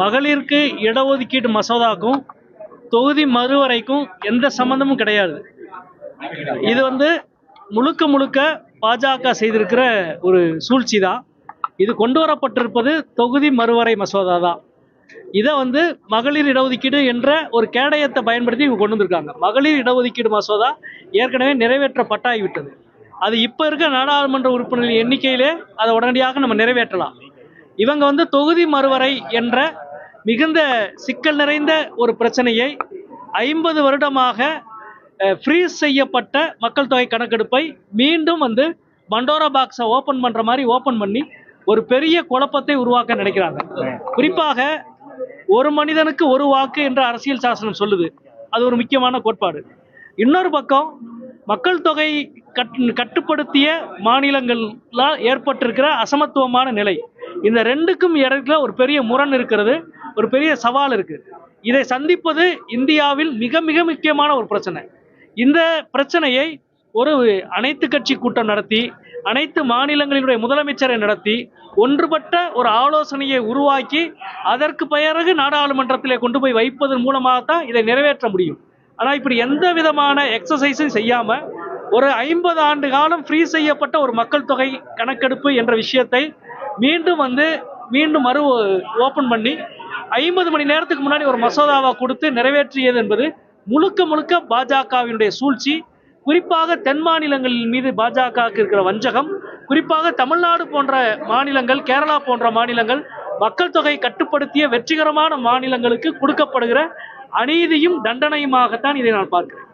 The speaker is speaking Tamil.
மகளிருக்கு இடஒதுக்கீடு மசோதாக்கும் தொகுதி மறுவரைக்கும் எந்த சம்பந்தமும் கிடையாது. இது முழுக்க முழுக்க பாஜக செய்திருக்கிற ஒரு சூழ்ச்சி தான். இது கொண்டு வரப்பட்டிருப்பது தொகுதி மறுவரை மசோதா தான். இதை மகளிர் இடஒதுக்கீடு என்ற ஒரு கேடயத்தை பயன்படுத்தி இவங்க கொண்டு வந்திருக்காங்க. மகளிர் இடஒதுக்கீடு மசோதா ஏற்கனவே நிறைவேற்றப்பட்டாகிவிட்டது. அது இப்போ இருக்க நாடாளுமன்ற உறுப்பினர்கள் எண்ணிக்கையிலே அதை உடனடியாக நம்ம நிறைவேற்றலாம். இவங்க தொகுதி மறுவரை என்ற மிகுந்த சிக்கல் நிறைந்த ஒரு பிரச்சனையை 50 வருடமாக ஃப்ரீஸ் செய்யப்பட்ட மக்கள் தொகை கணக்கெடுப்பை மீண்டும் பண்டோரா பாக்ஸை ஓப்பன் பண்ணுற மாதிரி ஓப்பன் பண்ணி ஒரு பெரிய குழப்பத்தை உருவாக்க நினைக்கிறாங்க. குறிப்பாக ஒரு மனிதனுக்கு ஒரு வாக்கு என்ற அரசியல் சாசனம் சொல்லுது. அது ஒரு முக்கியமான கோட்பாடு. இன்னொரு பக்கம் மக்கள் தொகை கட்டுப்படுத்திய மாநிலங்களால் ஏற்பட்டிருக்கிற அசமத்துவமான நிலை, இந்த ரெண்டுக்கும் இடையில ஒரு பெரிய முரண் இருக்கிறது, ஒரு பெரிய சவால் இருக்கு. இதை சந்திப்பது இந்தியாவில் மிக மிக முக்கியமான ஒரு பிரச்சனை. இந்த பிரச்சனையை ஒரு அனைத்து கட்சி கூட்டம் நடத்தி, அனைத்து மாநிலங்களினுடைய முதலமைச்சரை நடத்தி, ஒன்றுபட்ட ஒரு ஆலோசனையை உருவாக்கி அதற்கு பிறகு நாடாளுமன்றத்திலே கொண்டு போய் வைப்பதன் மூலமாகத்தான் இதை நிறைவேற்ற முடியும். ஆனால் இப்படி எந்த விதமான எக்ஸசைஸும் செய்யாம ஒரு 50 ஆண்டு காலம் ஃப்ரீ செய்யப்பட்ட ஒரு மக்கள் தொகை கணக்கெடுப்பு என்ற விஷயத்தை மீண்டும் மறு ஓப்பன் பண்ணி 50 மணி நேரத்துக்கு முன்னாடி ஒரு மசோதாவை கொடுத்து நிறைவேற்றியது என்பது முழுக்க முழுக்க பாஜகவினுடைய சூழ்ச்சி. குறிப்பாக தென் மாநிலங்கள் மீது பாஜகவுக்கு இருக்கிற வஞ்சகம், குறிப்பாக தமிழ்நாடு போன்ற மாநிலங்கள், கேரளா போன்ற மாநிலங்கள் மக்கள் தொகை கட்டுப்படுத்திய வெற்றிகரமான மாநிலங்களுக்கு கொடுக்கப்படுகிற அநீதியும் தண்டனையுமாகத்தான் இதை நான் பார்க்கிறேன்.